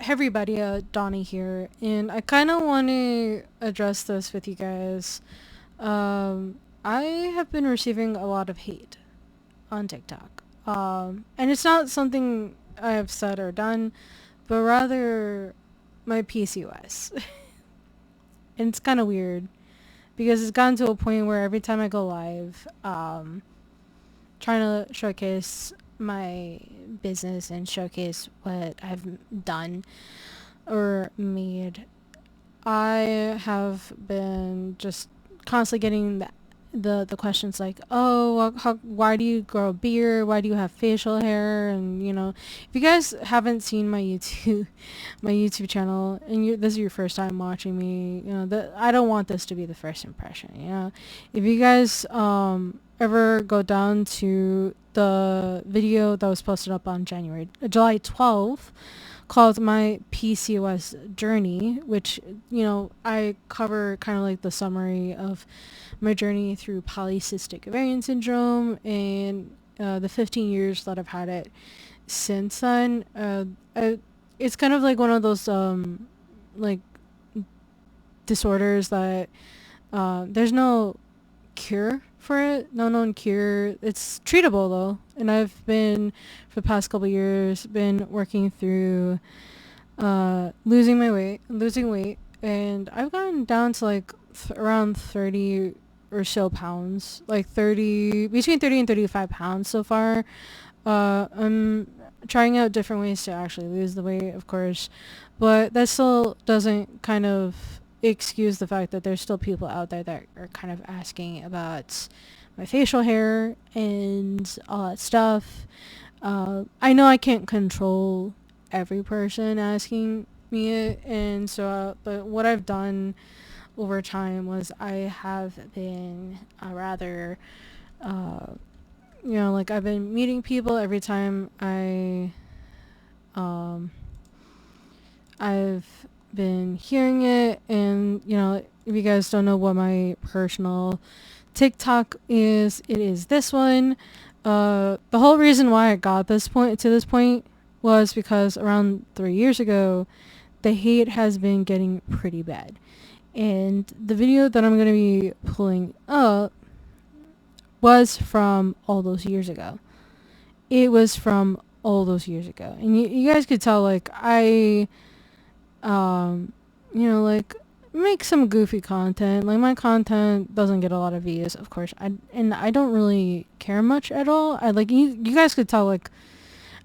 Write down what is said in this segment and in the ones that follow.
Hey everybody, Donnie here, and I kind of want to address this with you guys. I have been receiving a lot of hate on TikTok, and it's not something I have said or done, but rather my PCOS. And it's kind of weird because it's gotten to a point where every time I go live, trying to showcase my business and showcase what I've done or made, I have been just constantly getting the questions like, oh, why do you grow a beard? Why do you have facial hair? And if you guys haven't seen my YouTube, my YouTube channel, and this is your first time watching me, I don't want this to be the first impression. If you guys ever go down to the video that was posted up on July 12th, called My PCOS Journey, which, I cover kind of like the summary of my journey through polycystic ovarian syndrome and the 15 years that I've had it since then. It's kind of like one of those, like, disorders that there's no cure for it, no known cure. It's treatable though, and I've been for the past couple years been working through losing weight, and I've gotten down to like around 30 or so pounds, like 30, between 30 and 35 pounds so far. I'm trying out different ways to actually lose the weight, of course, but that still doesn't kind of excuse the fact that there's still people out there that are kind of asking about my facial hair and all that stuff. I know I can't control every person asking me it, and so but what I've done over time was I have been rather like I've been meeting people every time um I've been hearing it. And if you guys don't know what my personal TikTok is, it is this one. The whole reason why I got this point was because around 3 years ago, the hate has been getting pretty bad. And the video that I'm going to be pulling up was from all those years ago. It was from all those years ago. And you guys could tell, like, I, like, make some goofy content. Like, my content doesn't get a lot of views, of course. I don't really care much at all. I, like, you guys could tell, like,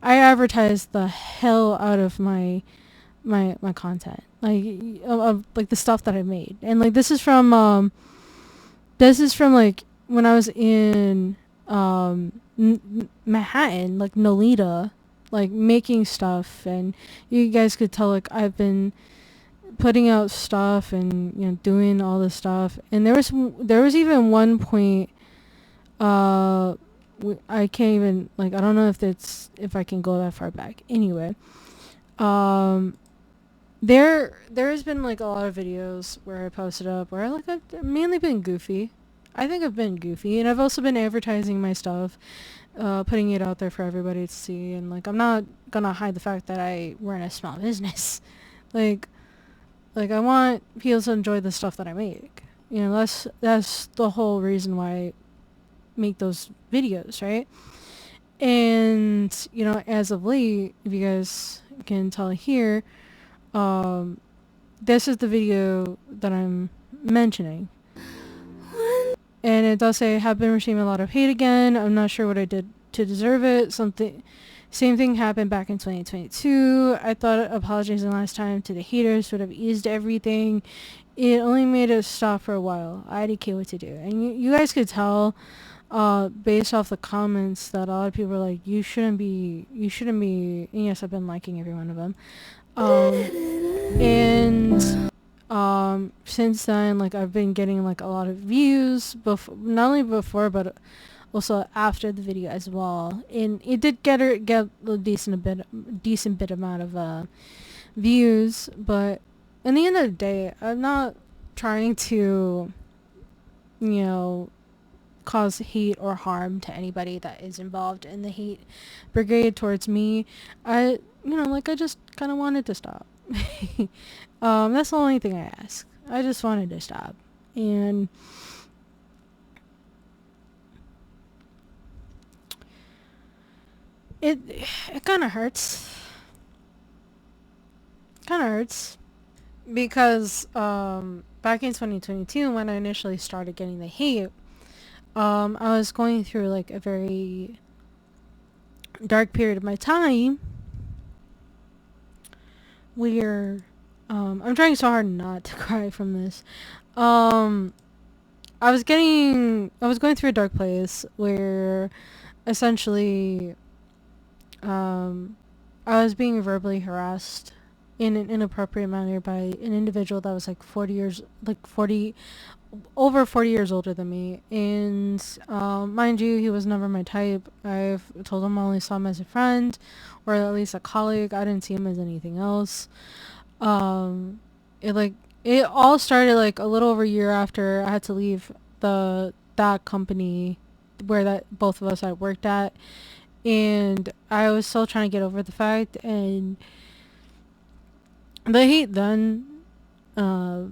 I advertise the hell out of my content, like, like the stuff that I made. And like this is from like when I was in Manhattan, like Nolita, like making stuff. And you guys could tell, like, I've been putting out stuff and doing all this stuff. And there was even one point, I can't even, like, I don't know if I can go that far back. Anyway, there has been like a lot of videos where I posted up where I've mainly been goofy. I think I've been goofy, and I've also been advertising my stuff, putting it out there for everybody to see. And like, I'm not gonna hide the fact that I run a small business. like I want people to enjoy the stuff that I make. That's the whole reason why I make those videos, right? And as of late, if you guys can tell here, this is the video that I'm mentioning. And it does say, have been receiving a lot of hate again. I'm not sure what I did to deserve it. Same thing happened back in 2022. I thought apologizing last time to the haters would have eased everything. It only made it stop for a while. I IDK what to do. And you guys could tell, based off the comments, that a lot of people are like, you shouldn't be, and yes, I've been liking every one of them. And since then, like, I've been getting like a lot of views, not only before but also after the video as well. And it did get a decent bit amount of views. But in the end of the day, I'm not trying to cause hate or harm to anybody that is involved in the hate brigade towards me. I just kind of wanted to stop. That's the only thing I ask. I just wanted to stop. And it kind of hurts. Kind of hurts because back in 2022 when I initially started getting the hate, I was going through like a very dark period of my time where I'm trying so hard not to cry from this. I was going through a dark place where essentially I was being verbally harassed in an inappropriate manner by an individual that was like 40 over 40 years older than me. And mind you, he was never my type. I've told him I only saw him as a friend or at least a colleague. I didn't see him as anything else. um it all started like a little over a year after I had to leave that company where that both of us had worked at, and I was still trying to get over the fact. And the hate then uh,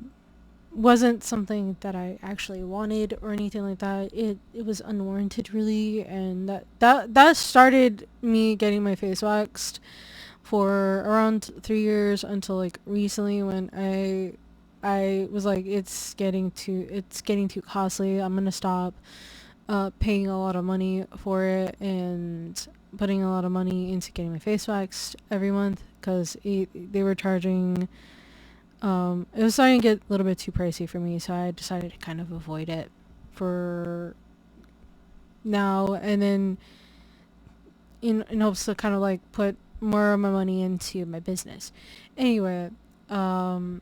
wasn't something that I actually wanted or anything like that. It was unwarranted, really, and that started me getting my face waxed for around 3 years until like recently when I was like, it's getting too costly. I'm gonna stop paying a lot of money for it and putting a lot of money into getting my face waxed every month because they were charging. It was starting to get a little bit too pricey for me, so I decided to kind of avoid it for now, and then in hopes to kind of like put more of my money into my business. Anyway, now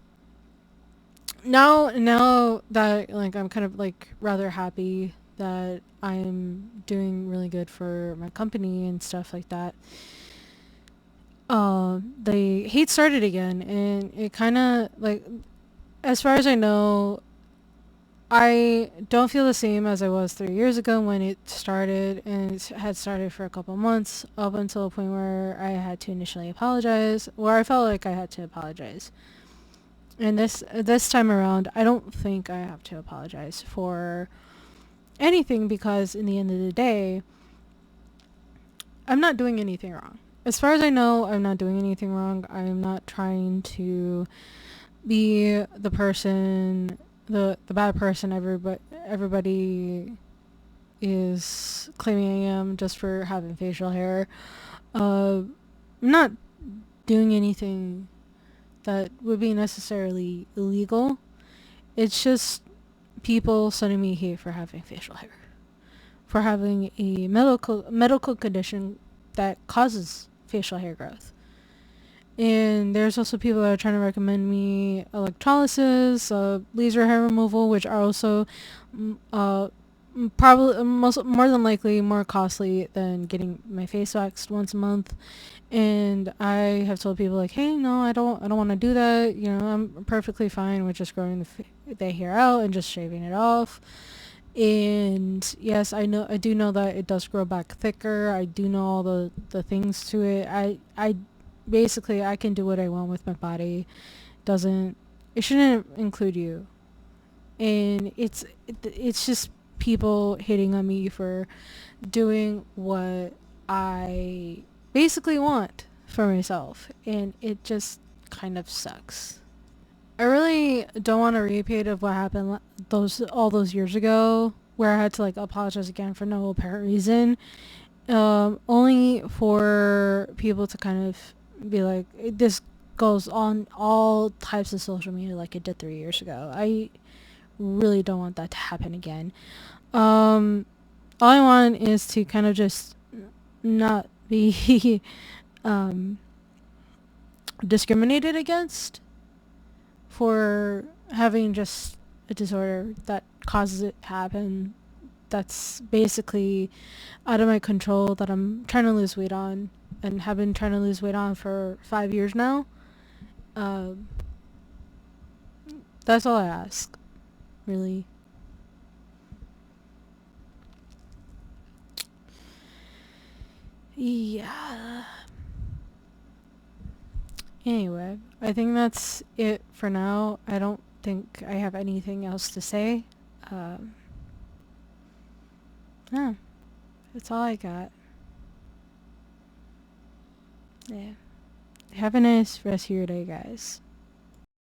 that like I'm kind of like rather happy that I'm doing really good for my company and stuff like that. The hate started again, and it kind of like, as far as I know, I don't feel the same as I was 3 years ago when it started, and it had started for a couple months up until a point where I had to initially apologize, where I felt like I had to apologize. And this time around, I don't think I have to apologize for anything because in the end of the day, I'm not doing anything wrong. As far as I know, I'm not doing anything wrong. I am not trying to be the person, the bad person everybody is claiming I am just for having facial hair. I'm not doing anything that would be necessarily illegal. It's just people sending me hate for having facial hair, for having a medical condition that causes facial hair growth. And there's also people that are trying to recommend me electrolysis, laser hair removal, which are also probably more than likely more costly than getting my face waxed once a month. And I have told people like, hey, no, I don't want to do that. You know, I'm perfectly fine with just growing the hair out and just shaving it off. And yes, I do know that it does grow back thicker. I do know all the things to it. I basically I can do what I want with my body. Doesn't It shouldn't include you. And it's just people hitting on me for doing what I basically want for myself, and it just kind of sucks. I really don't want a repeat of what happened all those years ago, where I had to like apologize again for no apparent reason, only for people to kind of be like, this goes on all types of social media like it did 3 years ago. I really don't want that to happen again. All I want is to kind of just not be discriminated against for having just a disorder that causes it to happen. That's basically out of my control, that I'm trying to lose weight on and have been trying to lose weight on for 5 years now. That's all I ask, really. Yeah. Anyway, I think that's it for now. I don't think I have anything else to say. Um, yeah, that's all I got. Yeah. Have a nice rest of your day, guys.